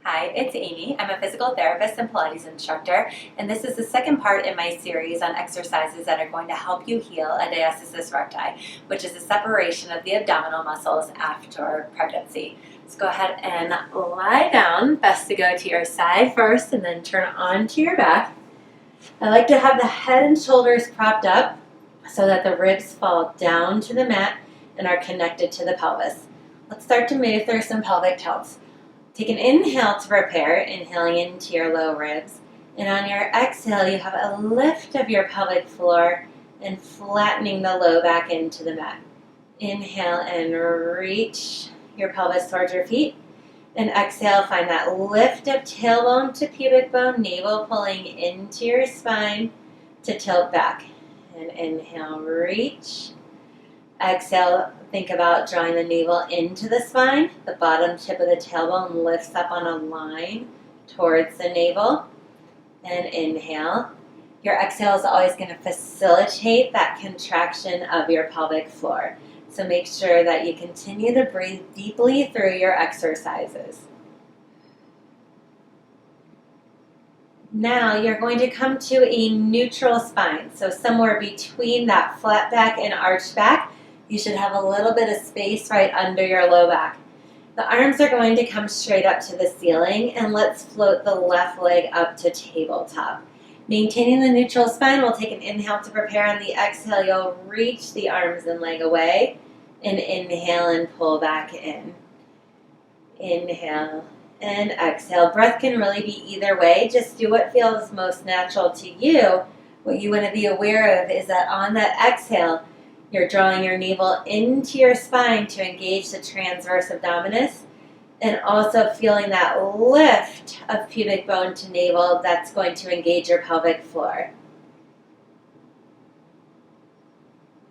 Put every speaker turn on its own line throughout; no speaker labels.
Hi, it's Amy. I'm a physical therapist and Pilates instructor, and this is the second part in my series on exercises that are going to help you heal a diastasis recti, which is a separation of the abdominal muscles after pregnancy. So go ahead and lie down. Best to go to your side first and then turn onto your back. I like to have the head and shoulders propped up so that the ribs fall down to the mat and are connected to the pelvis. Let's start to move through some pelvic tilts. Take an inhale to prepare, inhaling into your low ribs. And on your exhale, you have a lift of your pelvic floor and flattening the low back into the mat. Inhale and reach your pelvis towards your feet. And exhale, find that lift of tailbone to pubic bone, navel pulling into your spine to tilt back. And inhale, reach. Exhale, think about drawing the navel into the spine. The bottom tip of the tailbone lifts up on a line towards the navel. And inhale. Your exhale is always going to facilitate that contraction of your pelvic floor. So make sure that you continue to breathe deeply through your exercises. Now you're going to come to a neutral spine. So somewhere between that flat back and arched back, you should have a little bit of space right under your low back. The arms are going to come straight up to the ceiling, and let's float the left leg up to tabletop. Maintaining the neutral spine, we'll take an inhale to prepare. On the exhale, you'll reach the arms and leg away, and inhale and pull back in. Inhale and exhale. Breath can really be either way. Just do what feels most natural to you. What you want to be aware of is that on that exhale, you're drawing your navel into your spine to engage the transverse abdominis, and also feeling that lift of pubic bone to navel that's going to engage your pelvic floor.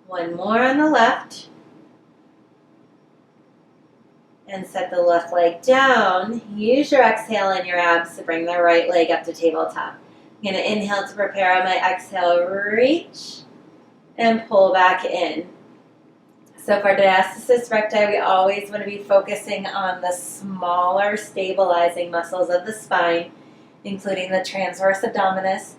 One more on the left. And set the left leg down. Use your exhale and your abs to bring the right leg up to tabletop. I'm going to inhale to prepare. On my exhale, reach and pull back in. So for diastasis recti, we always want to be focusing on the smaller stabilizing muscles of the spine, including the transverse abdominis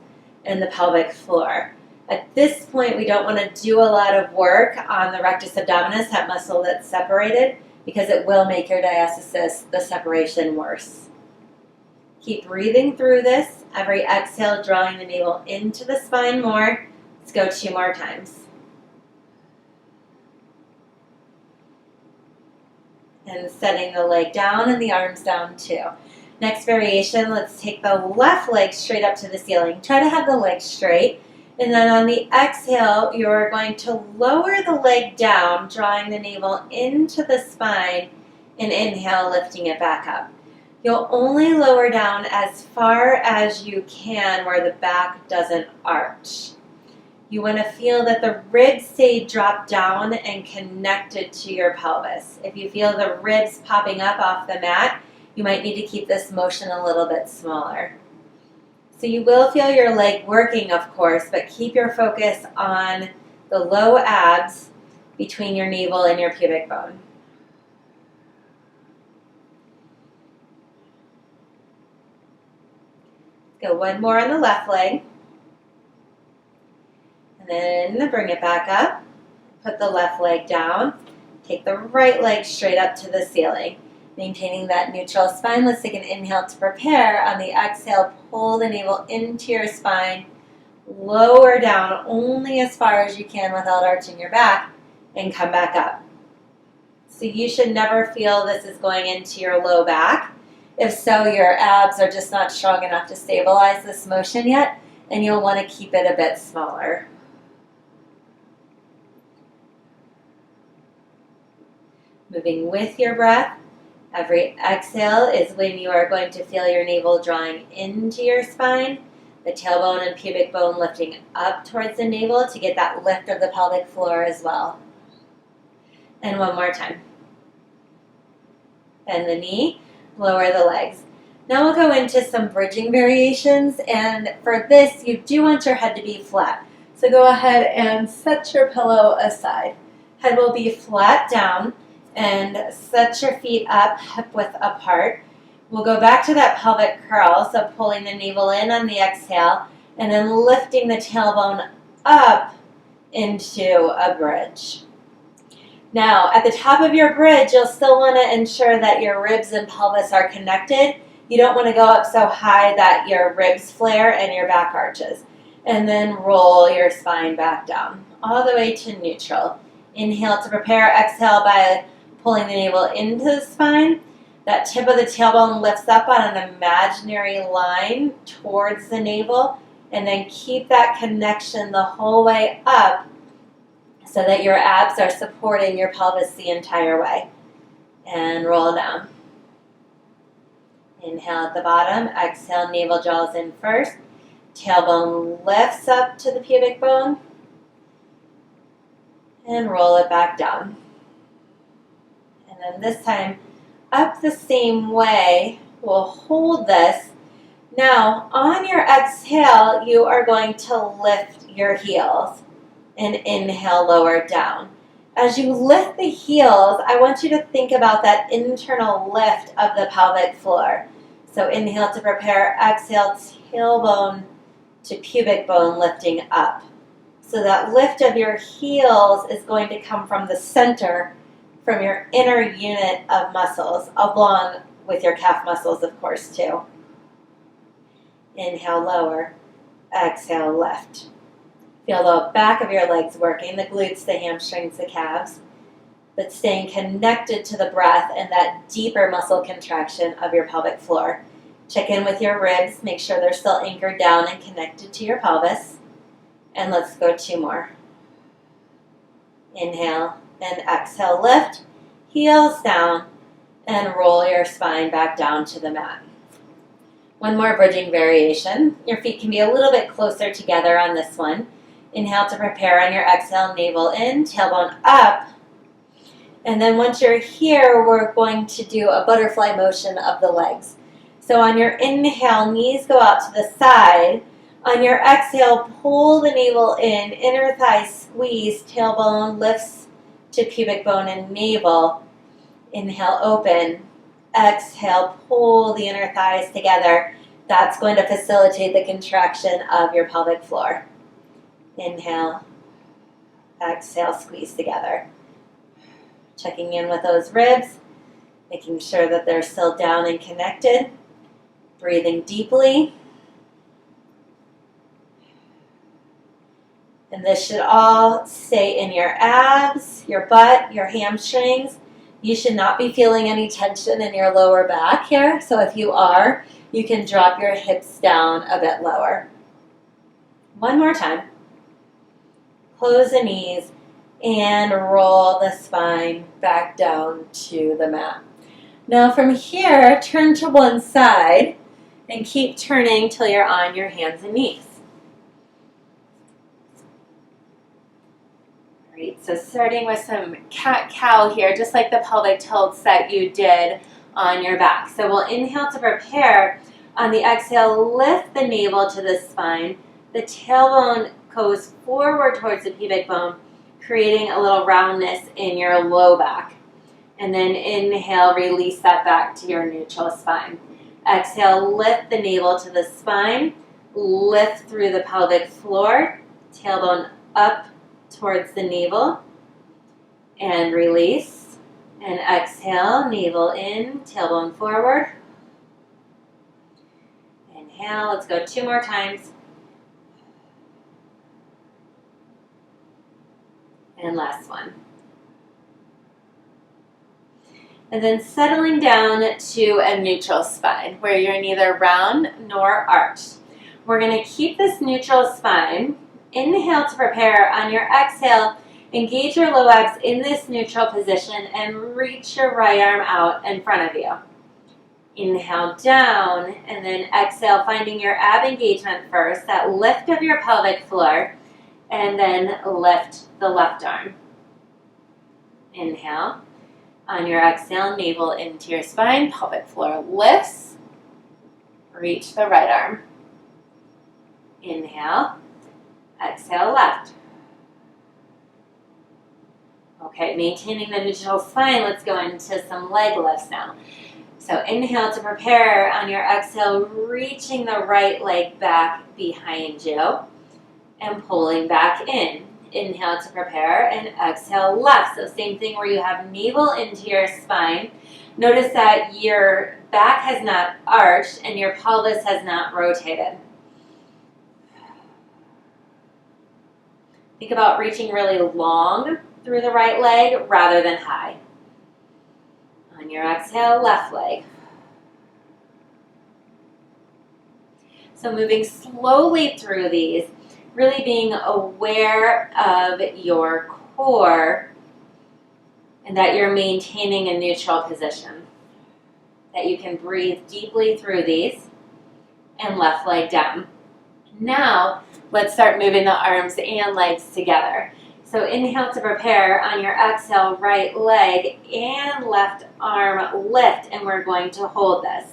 and the pelvic floor. At this point, we don't want to do a lot of work on the rectus abdominis, that muscle that's separated, because it will make your diastasis, the separation, worse. Keep breathing through this. Every exhale, drawing the navel into the spine more. Let's go 2 more times. And setting the leg down and the arms down too. Next variation, let's take the left leg straight up to the ceiling. Try to have the leg straight. And then on the exhale, you're going to lower the leg down, drawing the navel into the spine, and inhale, lifting it back up. You'll only lower down as far as you can where the back doesn't arch. You want to feel that the ribs stay dropped down and connected to your pelvis. If you feel the ribs popping up off the mat, you might need to keep this motion a little bit smaller. So you will feel your leg working, of course, but keep your focus on the low abs between your navel and your pubic bone. Go one more on the left leg. And then bring it back up. Put the left leg down. Take the right leg straight up to the ceiling. Maintaining that neutral spine, let's take an inhale to prepare. On the exhale, pull the navel into your spine. Lower down only as far as you can without arching your back, and come back up. So you should never feel this is going into your low back. If so, your abs are just not strong enough to stabilize this motion yet, and you'll want to keep it a bit smaller. Moving with your breath. Every exhale is when you are going to feel your navel drawing into your spine, the tailbone and pubic bone lifting up towards the navel to get that lift of the pelvic floor as well. And one more time. Bend the knee, lower the legs. Now we'll go into some bridging variations, and for this you do want your head to be flat. So go ahead and set your pillow aside. Head will be flat down. And set your feet up, hip width apart. We'll go back to that pelvic curl, so pulling the navel in on the exhale, and then lifting the tailbone up into a bridge. Now, at the top of your bridge, you'll still want to ensure that your ribs and pelvis are connected. You don't want to go up so high that your ribs flare and your back arches. And then roll your spine back down, all the way to neutral. Inhale to prepare, exhale by pulling the navel into the spine. That tip of the tailbone lifts up on an imaginary line towards the navel, and then keep that connection the whole way up so that your abs are supporting your pelvis the entire way. And roll down. Inhale at the bottom, exhale, navel draws in first. Tailbone lifts up to the pubic bone. And roll it back down. And then this time, up the same way, we'll hold this. Now, on your exhale, you are going to lift your heels and inhale, lower down. As you lift the heels, I want you to think about that internal lift of the pelvic floor. So inhale to prepare, exhale, tailbone to pubic bone lifting up. So that lift of your heels is going to come from the center, from your inner unit of muscles, along with your calf muscles, of course, too. Inhale, lower. Exhale, lift. Feel the back of your legs working, the glutes, the hamstrings, the calves, but staying connected to the breath and that deeper muscle contraction of your pelvic floor. Check in with your ribs. Make sure they're still anchored down and connected to your pelvis. And let's go 2 more. Inhale and exhale, lift, heels down, and roll your spine back down to the mat. One more bridging variation. Your feet can be a little bit closer together on this one. Inhale to prepare on your exhale, navel in, tailbone up. And then once you're here, we're going to do a butterfly motion of the legs. So on your inhale, knees go out to the side. On your exhale, pull the navel in, inner thigh squeeze, tailbone lifts to pubic bone and navel. Inhale, open. Exhale, pull the inner thighs together. That's going to facilitate the contraction of your pelvic floor. Inhale, exhale, squeeze together. Checking in with those ribs, making sure that they're still down and connected. Breathing deeply. And this should all stay in your abs, your butt, your hamstrings. You should not be feeling any tension in your lower back here. So if you are, you can drop your hips down a bit lower. One more time. Close the knees and roll the spine back down to the mat. Now from here, turn to one side and keep turning till you're on your hands and knees. All right, so starting with some cat-cow here, just like the pelvic tilts that you did on your back. So we'll inhale to prepare. On the exhale, lift the navel to the spine. The tailbone goes forward towards the pubic bone, creating a little roundness in your low back. And then inhale, release that back to your neutral spine. Exhale, lift the navel to the spine, lift through the pelvic floor, tailbone up towards the navel, and release. And exhale, navel in, tailbone forward. Inhale, let's go 2 more times. And last one. And then settling down to a neutral spine where you're neither round nor arched. We're going to keep this neutral spine. Inhale to prepare. On your exhale, engage your low abs in this neutral position and reach your right arm out in front of you. Inhale down and then exhale, finding your ab engagement first, that lift of your pelvic floor, and then lift the left arm. Inhale. On your exhale, navel into your spine, pelvic floor lifts. Reach the right arm. Inhale. Exhale, left. Okay, maintaining the neutral spine, let's go into some leg lifts now. So inhale to prepare. On your exhale, reaching the right leg back behind you and pulling back in. Inhale to prepare and exhale left. So same thing where you have navel into your spine. Notice that your back has not arched and your pelvis has not rotated. Think about reaching really long through the right leg rather than high. On your exhale, left leg. So moving slowly through these, really being aware of your core and that you're maintaining a neutral position. That you can breathe deeply through these and left leg down. Now, let's start moving the arms and legs together. So inhale to prepare. On your exhale, right leg and left arm lift, and we're going to hold this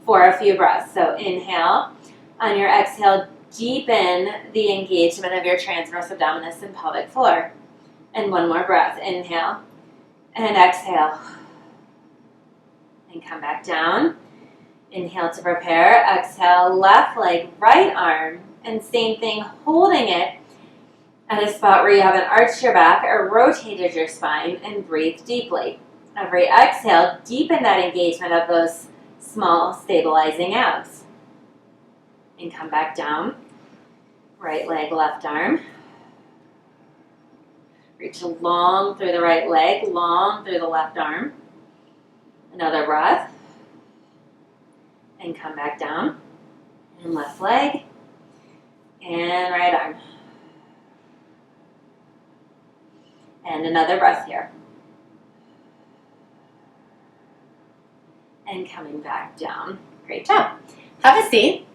for a few breaths. So inhale. On your exhale, deepen the engagement of your transverse abdominis and pelvic floor. And one more breath. Inhale and exhale. And come back down. Inhale to prepare. Exhale, left leg, right arm. And same thing, holding it at a spot where you haven't arched your back or rotated your spine, and breathe deeply. Every exhale, deepen that engagement of those small stabilizing abs. And come back down. Right leg, left arm. Reach long through the right leg, long through the left arm. Another breath. And come back down. And left leg. And right arm. And another breath here. And coming back down. Great job. Have a seat.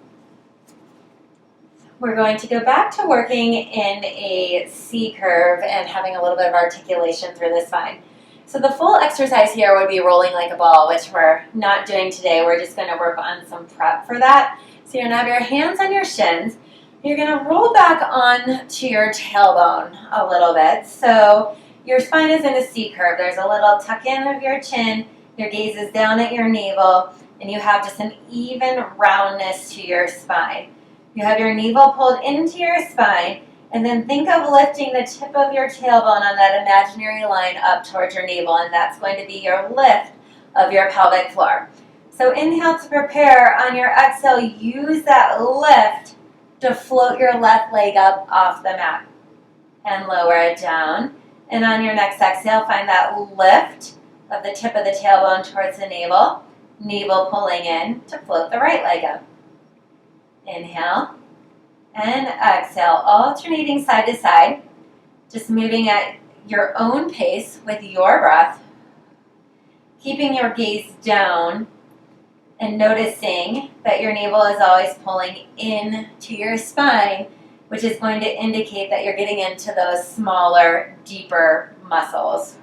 We're going to go back to working in a C curve and having a little bit of articulation through the spine. So the full exercise here would be rolling like a ball, which we're not doing today. We're just going to work on some prep for that. So you're going to have your hands on your shins. You're going to roll back on to your tailbone a little bit. So your spine is in a C curve. There's a little tuck in of your chin. Your gaze is down at your navel. And you have just an even roundness to your spine. You have your navel pulled into your spine, and then think of lifting the tip of your tailbone on that imaginary line up towards your navel, and that's going to be your lift of your pelvic floor. So inhale to prepare. On your exhale, use that lift to float your left leg up off the mat and lower it down. And on your next exhale, find that lift of the tip of the tailbone towards the navel pulling in to float the right leg up. Inhale and exhale, alternating side to side, just moving at your own pace with your breath, keeping your gaze down and noticing that your navel is always pulling in to your spine, which is going to indicate that you're getting into those smaller, deeper muscles.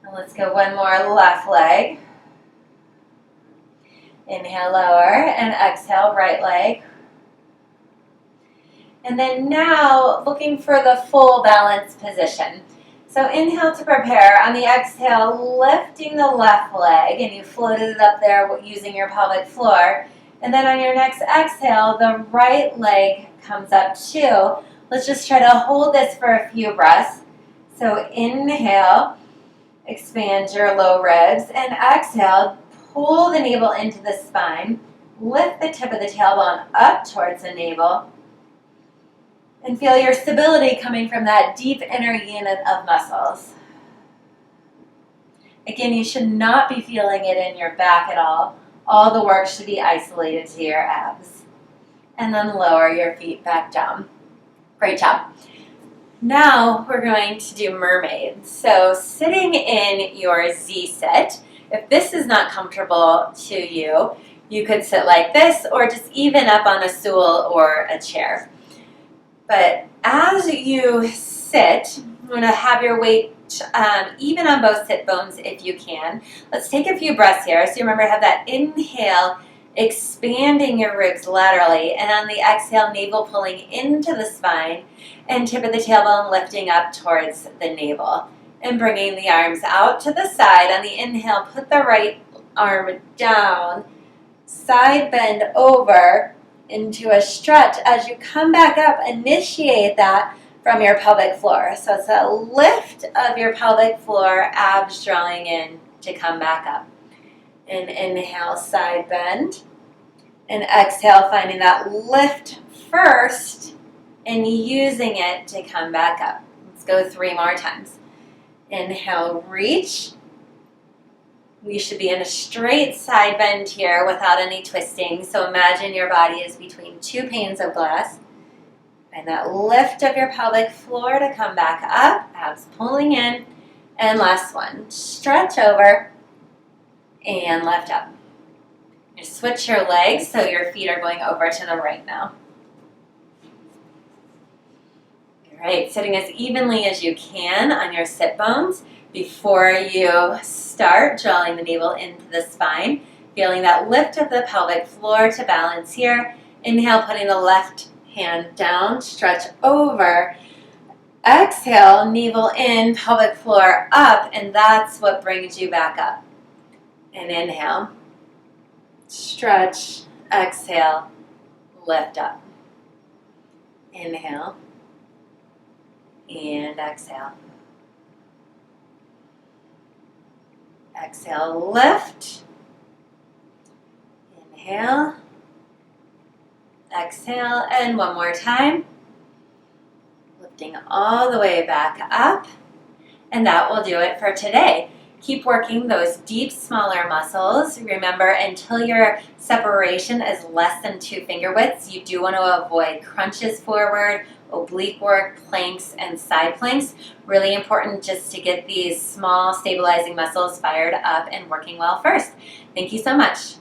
Now let's go one more, left leg. Inhale, lower, and exhale, right leg. And then now, looking for the full balance position. So inhale to prepare. On the exhale, lifting the left leg, and you floated it up there using your pelvic floor. And then on your next exhale, the right leg comes up too. Let's just try to hold this for a few breaths. So inhale, expand your low ribs, and exhale, pull the navel into the spine, lift the tip of the tailbone up towards the navel, and feel your stability coming from that deep inner unit of muscles. Again, you should not be feeling it in your back at all. All the work should be isolated to your abs. And then lower your feet back down. Great job. Now we're going to do mermaids. So sitting in your Z-sit. If this is not comfortable to you, you could sit like this or just even up on a stool or a chair. But as you sit, I'm going to have your weight even on both sit bones if you can. Let's take a few breaths here. So remember, have that inhale, expanding your ribs laterally, and on the exhale, navel pulling into the spine and tip of the tailbone lifting up towards the navel. And bringing the arms out to the side. On the inhale, put the right arm down, side bend over into a stretch. As you come back up, initiate that from your pelvic floor. So it's a lift of your pelvic floor, abs drawing in to come back up. And inhale, side bend. And exhale, finding that lift first and using it to come back up. Let's go 3 more times. Inhale, reach. We should be in a straight side bend here without any twisting. So imagine your body is between 2 panes of glass. And that lift of your pelvic floor to come back up, abs pulling in. And last one, stretch over and lift up. You switch your legs so your feet are going over to the right now. All right, sitting as evenly as you can on your sit bones. Before you start, drawing the navel into the spine, feeling that lift of the pelvic floor to balance here. Inhale, putting the left hand down, stretch over. Exhale, navel in, pelvic floor up, and that's what brings you back up. And inhale, stretch, exhale, lift up. Inhale, and exhale. Exhale, lift. Inhale. Exhale, and one more time. Lifting all the way back up. And that will do it for today. Keep working those deep, smaller muscles. Remember, until your separation is less than 2 finger widths, you do want to avoid crunches forward, oblique work, planks, and side planks. Really important just to get these small stabilizing muscles fired up and working well first. Thank you so much.